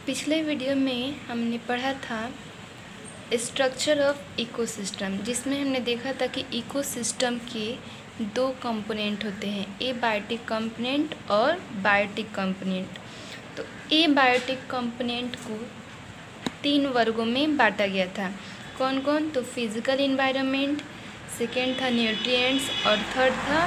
पिछले वीडियो में हमने पढ़ा था स्ट्रक्चर ऑफ इकोसिस्टम, जिसमें हमने देखा था कि इकोसिस्टम के दो कंपोनेंट होते हैं, एबायोटिक कंपोनेंट और बायोटिक कंपोनेंट। तो एबायोटिक कंपोनेंट को 3 वर्गों में बांटा गया था। कौन कौन? तो फिजिकल इन्वायरमेंट, सेकेंड था न्यूट्रिएंट्स और थर्ड था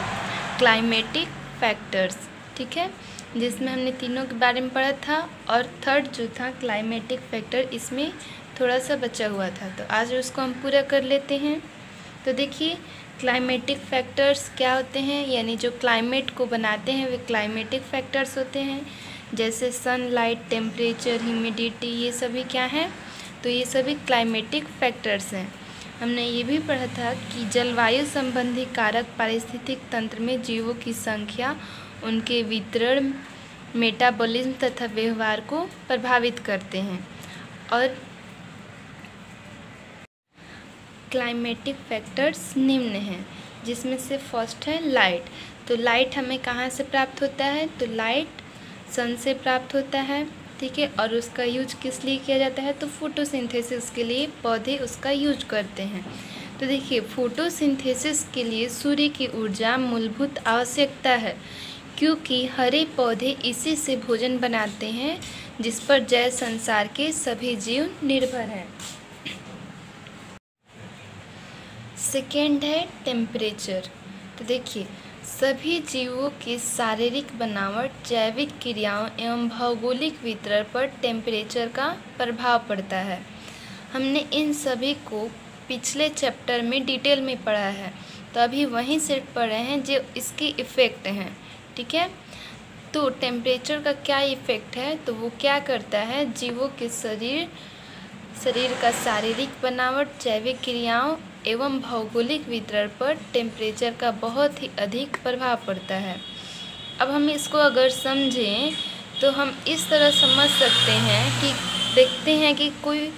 क्लाइमेटिक फैक्टर्स। ठीक है, जिसमें हमने तीनों के बारे में पढ़ा था और थर्ड जो था क्लाइमेटिक फैक्टर, इसमें थोड़ा सा बचा हुआ था, तो आज उसको हम पूरा कर लेते हैं। तो देखिए, क्लाइमेटिक फैक्टर्स क्या होते हैं, यानी जो क्लाइमेट को बनाते हैं वे क्लाइमेटिक फैक्टर्स होते हैं, जैसे सनलाइट, टेम्परेचर, ह्यूमिडिटी, ये सभी क्या हैं? तो ये सभी क्लाइमेटिक फैक्टर्स हैं। हमने ये भी पढ़ा था कि जलवायु संबंधी कारक पारिस्थितिक तंत्र में जीवों की संख्या, उनके वितरण, मेटाबॉलिज्म तथा व्यवहार को प्रभावित करते हैं। और क्लाइमेटिक फैक्टर्स निम्न हैं, जिसमें से फर्स्ट है लाइट। तो लाइट हमें कहाँ से प्राप्त होता है? तो लाइट सन से प्राप्त होता है। ठीक है, और उसका यूज किस लिए किया जाता है? तो फोटोसिंथेसिस के लिए पौधे उसका यूज करते हैं। तो देखिए, फोटोसिंथेसिस के लिए सूर्य की ऊर्जा मूलभूत आवश्यकता है, क्योंकि हरे पौधे इसी से भोजन बनाते हैं, जिस पर जैव संसार के सभी जीव निर्भर हैं। सेकेंड है टेम्परेचर। तो देखिए, सभी जीवों की शारीरिक बनावट, जैविक क्रियाओं एवं भौगोलिक वितरण पर टेम्परेचर का प्रभाव पड़ता है। हमने इन सभी को पिछले चैप्टर में डिटेल में पढ़ा है, तो अभी वहीं से पढ़ रहे हैं जो इसके इफ़ेक्ट हैं। ठीक है, तो टेम्परेचर का क्या इफ़ेक्ट है? तो वो क्या करता है, जीवों के शरीर का शारीरिक बनावट, जैविक क्रियाओं एवं भौगोलिक वितरण पर टेम्परेचर का बहुत ही अधिक प्रभाव पड़ता है। अब हम इसको अगर समझें तो हम इस तरह समझ सकते हैं कि देखते हैं कि कोई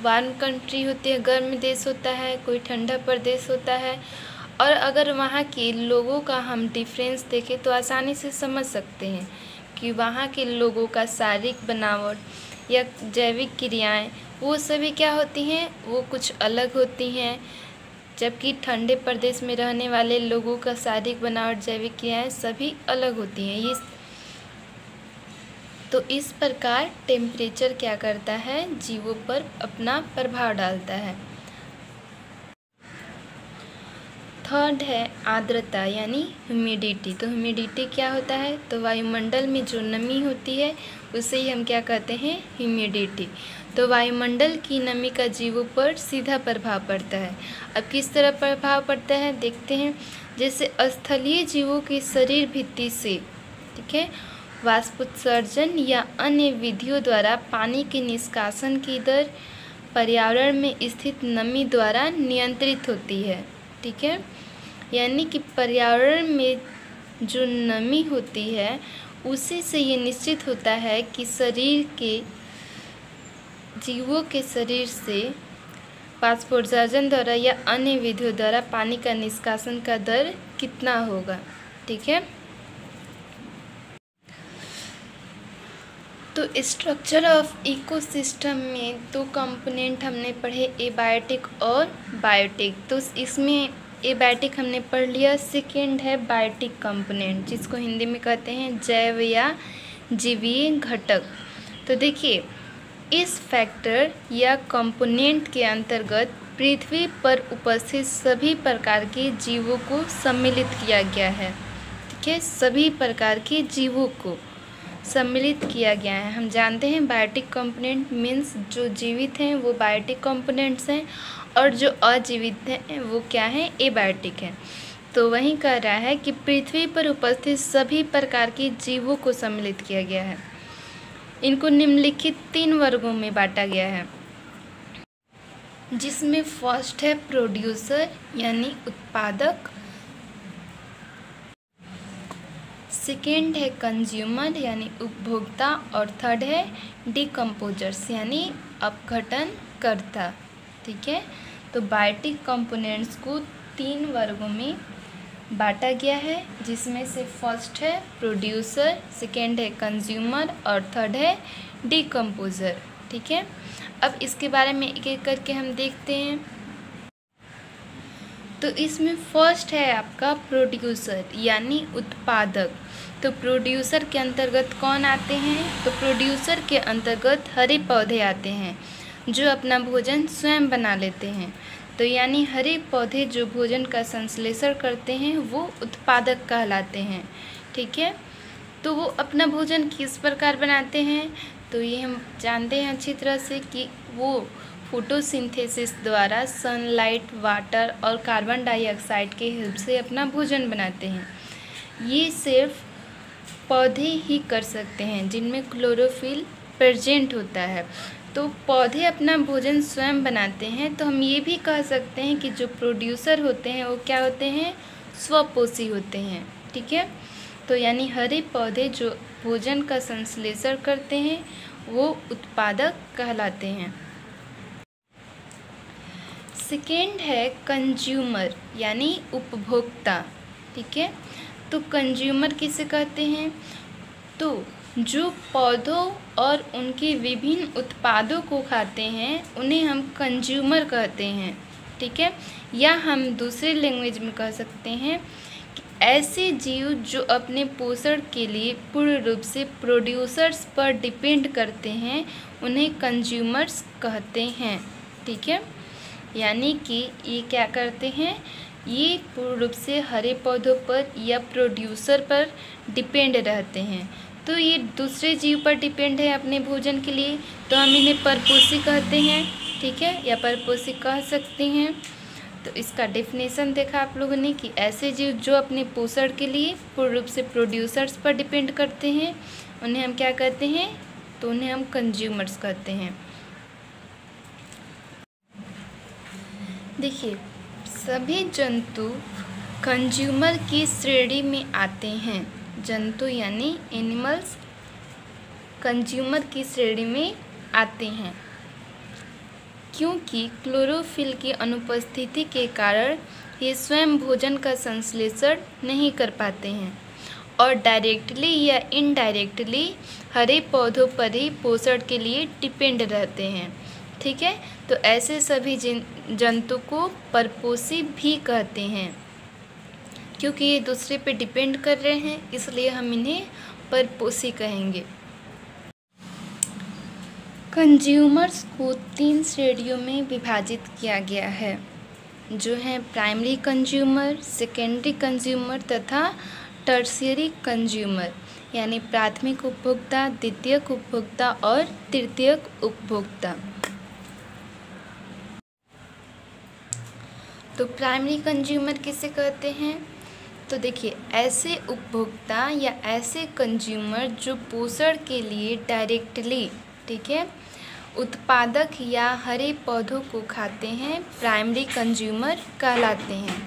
वार्म कंट्री होती है, गर्म देश होता है, कोई ठंडा प्रदेश होता है, और अगर वहाँ के लोगों का हम डिफरेंस देखें तो आसानी से समझ सकते हैं कि वहाँ के लोगों का शारीरिक बनावट या जैविक क्रियाएं वो सभी क्या होती हैं, वो कुछ अलग होती हैं, जबकि ठंडे प्रदेश में रहने वाले लोगों का शारीरिक बनावट, जैविक क्रियाएं सभी अलग होती हैं। ये तो इस प्रकार टेम्परेचर क्या करता है, जीवों पर अपना प्रभाव डालता है। थर्ड है आर्द्रता यानी ह्यूमिडिटी। तो ह्यूमिडिटी क्या होता है? तो वायुमंडल में जो नमी होती है उसे ही हम क्या कहते हैं, ह्यूमिडिटी। तो वायुमंडल की नमी का जीवों पर सीधा प्रभाव पड़ता है। अब किस तरह प्रभाव पड़ता है देखते हैं। जैसे स्थलीय जीवों की शरीर भित्ति से, ठीक है, वाष्पोत्सर्जन या अन्य विधियों द्वारा पानी के निष्कासन की दर पर्यावरण में स्थित नमी द्वारा नियंत्रित होती है। ठीक है, यानी कि पर्यावरण में जो नमी होती है उसी से ये निश्चित होता है कि जीवों के शरीर से वाष्पोत्सर्जन द्वारा या अन्य विधियों द्वारा पानी का निष्कासन का दर कितना होगा। ठीक है, तो स्ट्रक्चर ऑफ इकोसिस्टम में 2 कंपोनेंट हमने पढ़े, एबायोटिक और बायोटिक। तो इसमें एबायोटिक हमने पढ़ लिया। सेकेंड है बायोटिक कंपोनेंट, जिसको हिंदी में कहते हैं जैव या जीवीय घटक। तो देखिए, इस फैक्टर या कंपोनेंट के अंतर्गत पृथ्वी पर उपस्थित सभी प्रकार के जीवों को सम्मिलित किया गया है। ठीक है, सभी प्रकार के जीवों को सम्मिलित किया गया है। हम जानते हैं बायोटिक कंपोनेंट मीन्स जो जीवित हैं वो बायोटिक कंपोनेंट्स हैं, और जो अजीवित हैं वो क्या हैं, एबायोटिक हैं। तो वही कह रहा है कि पृथ्वी पर उपस्थित सभी प्रकार के जीवों को सम्मिलित किया गया है। इनको निम्नलिखित 3 वर्गों में बांटा गया है, जिसमें फर्स्ट है प्रोड्यूसर यानी उत्पादक, सेकेंड है कंज्यूमर यानी उपभोक्ता, और थर्ड है डिकम्पोजर्स यानी अपघटनकर्ता। ठीक है, तो बायोटिक कंपोनेंट्स को 3 वर्गों में बांटा गया है, जिसमें से फर्स्ट है प्रोड्यूसर, सेकेंड है कंज्यूमर और थर्ड है डिकम्पोज़र। ठीक है, अब इसके बारे में एक एक करके हम देखते हैं। तो इसमें फर्स्ट है आपका प्रोड्यूसर यानी उत्पादक। तो प्रोड्यूसर के अंतर्गत कौन आते हैं? तो प्रोड्यूसर के अंतर्गत हरे पौधे आते हैं जो अपना भोजन स्वयं बना लेते हैं। तो यानी हरे पौधे जो भोजन का संश्लेषण करते हैं वो उत्पादक कहलाते हैं। ठीक है, तो वो अपना भोजन किस प्रकार बनाते हैं? तो ये हम जानते हैं अच्छी तरह से कि वो फोटोसिंथेसिस द्वारा सनलाइट, वाटर और कार्बन डाइऑक्साइड के हेल्प से अपना भोजन बनाते हैं। ये सिर्फ पौधे ही कर सकते हैं जिनमें क्लोरोफिल प्रेजेंट होता है। तो पौधे अपना भोजन स्वयं बनाते हैं, तो हम ये भी कह सकते हैं कि जो प्रोड्यूसर होते हैं वो क्या होते हैं? स्वपोषी होते हैं। ठीक है, तो यानी हरे पौधे जो भोजन का संश्लेषण करते हैं वो उत्पादक कहलाते हैं। सेकेंड है कंज्यूमर यानी उपभोक्ता। ठीक है, तो कंज्यूमर किसे कहते हैं? तो जो पौधों और उनके विभिन्न उत्पादों को खाते हैं उन्हें हम कंज्यूमर कहते हैं। ठीक है, या हम दूसरे लैंग्वेज में कह सकते हैं कि ऐसे जीव जो अपने पोषण के लिए पूर्ण रूप से प्रोड्यूसर्स पर डिपेंड करते हैं उन्हें कंज्यूमर्स कहते हैं। ठीक है, यानी कि ये क्या करते हैं? ये पूर्ण रूप से हरे पौधों पर या प्रोड्यूसर पर डिपेंड रहते हैं। तो ये दूसरे जीव पर डिपेंड है अपने भोजन के लिए, तो हम इन्हें परपोषी कहते हैं। ठीक है, या परपोषी कह सकते हैं। तो इसका डेफिनेशन देखा आप लोगों ने कि ऐसे जीव जो अपने पोषण के लिए पूर्ण रूप से प्रोड्यूसर्स पर डिपेंड करते हैं उन्हें हम क्या कहते हैं? तो उन्हें हम कंज्यूमर्स कहते हैं। देखिए, सभी जंतु कंज्यूमर की श्रेणी में आते हैं। जंतु यानी एनिमल्स कंज्यूमर की श्रेणी में आते हैं, क्योंकि क्लोरोफिल की अनुपस्थिति के कारण ये स्वयं भोजन का संश्लेषण नहीं कर पाते हैं और डायरेक्टली या इनडायरेक्टली हरे पौधों पर ही पोषण के लिए डिपेंड रहते हैं। ठीक है, तो ऐसे सभी जंतु को परपोषी भी कहते हैं, क्योंकि ये दूसरे पे डिपेंड कर रहे हैं इसलिए हम इन्हें परपोषी कहेंगे। कंज्यूमर्स को 3 श्रेणियों में विभाजित किया गया है, जो हैं प्राइमरी कंज्यूमर, सेकेंडरी कंज्यूमर तथा टर्शियरी कंज्यूमर, यानी प्राथमिक उपभोक्ता, द्वितीयक उपभोक्ता और तृतीयक उपभोक्ता। तो प्राइमरी कंज्यूमर किसे कहते हैं? तो देखिए, ऐसे उपभोक्ता या ऐसे कंज्यूमर जो पोषण के लिए डायरेक्टली, ठीक है, उत्पादक या हरे पौधों को खाते हैं प्राइमरी कंज्यूमर कहलाते हैं।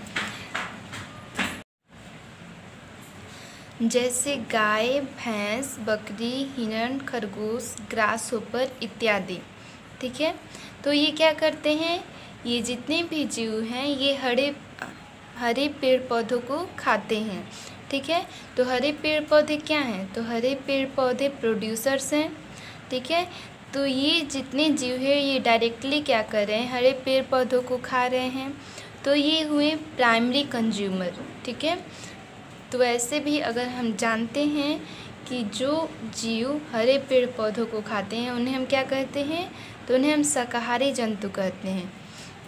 जैसे गाय, भैंस, बकरी, हिरण, खरगोश, ग्रासहोपर इत्यादि। ठीक है, तो ये क्या करते हैं? ये जितने भी जीव हैं ये हरे पेड़ पौधों को खाते हैं। ठीक है, तो हरे पेड़ पौधे क्या हैं? तो हरे पेड़ पौधे प्रोड्यूसर्स हैं। ठीक है, तो ये जितने जीव हैं ये डायरेक्टली क्या कर रहे हैं? हरे पेड़ पौधों को खा रहे हैं, तो ये हुए प्राइमरी कंज्यूमर। ठीक है, तो ऐसे भी अगर हम जानते हैं कि जो जीव हरे पेड़ पौधों को खाते हैं उन्हें हम क्या कहते हैं? तो उन्हें हम शाकाहारी जंतु कहते हैं।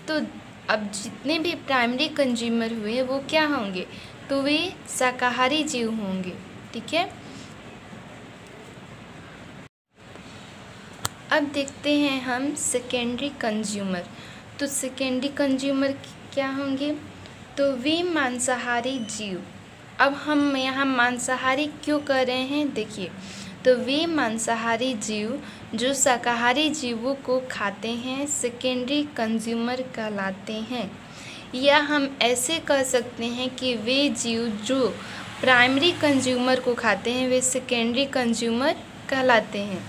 तो अब जितने भी प्राइमरी कंज्यूमर हुए वो क्या होंगे? तो वे शाकाहारी जीव होंगे। ठीक है, अब देखते हैं हम सेकेंडरी कंज्यूमर। तो सेकेंडरी कंज्यूमर क्या होंगे? तो वे मांसाहारी जीव। अब हम यहाँ मांसाहारी क्यों कह रहे हैं? देखिए, तो वे मांसाहारी जीव जो शाकाहारी जीवों को खाते हैं सेकेंडरी कंज्यूमर कहलाते हैं। या हम ऐसे कह सकते हैं कि वे जीव जो प्राइमरी कंज्यूमर को खाते हैं वे सेकेंडरी कंज्यूमर कहलाते हैं।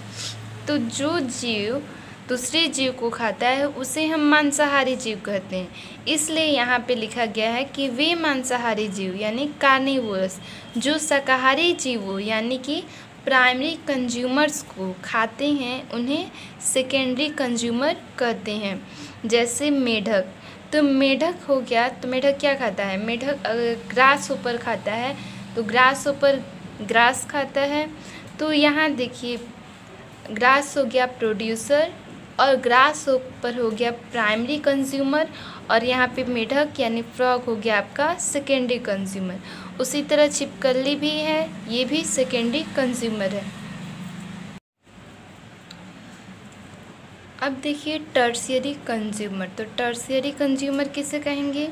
तो जो जीव दूसरे जीव को खाता है उसे हम मांसाहारी जीव कहते हैं। इसलिए यहाँ पे लिखा गया है कि वे मांसाहारी जीव यानी कार्निवोरस जो शाकाहारी जीवों यानी कि प्राइमरी कंज्यूमर्स को खाते हैं उन्हें सेकेंडरी कंज्यूमर कहते हैं। जैसे मेढक, तो मेढक हो गया, तो मेढक क्या खाता है? मेढक ग्रास ऊपर खाता है, तो ग्रास ऊपर ग्रास खाता है। तो यहाँ देखिए ग्रास हो गया प्रोड्यूसर और ग्रास ऊपर हो गया प्राइमरी कंज्यूमर, और यहाँ पे मेढक यानी फ्रॉग हो गया आपका सेकेंडरी कंज्यूमर। उसी तरह छिपकली भी है, ये भी सेकेंडरी कंज्यूमर है। अब देखिए टर्शियरी कंज्यूमर, तो टर्शियरी कंज्यूमर किसे कहेंगे?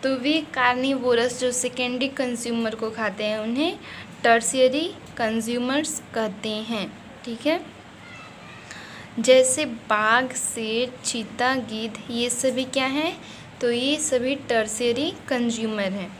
तो वे कार्निवोरस जो सेकेंडरी कंज्यूमर को खाते हैं उन्हें टर्शियरी कंज्यूमर्स कहते हैं। ठीक है, जैसे बाघ, शेर, चीता, गिद्ध, ये सभी क्या हैं? तो ये सभी टर्शियरी कंज्यूमर हैं।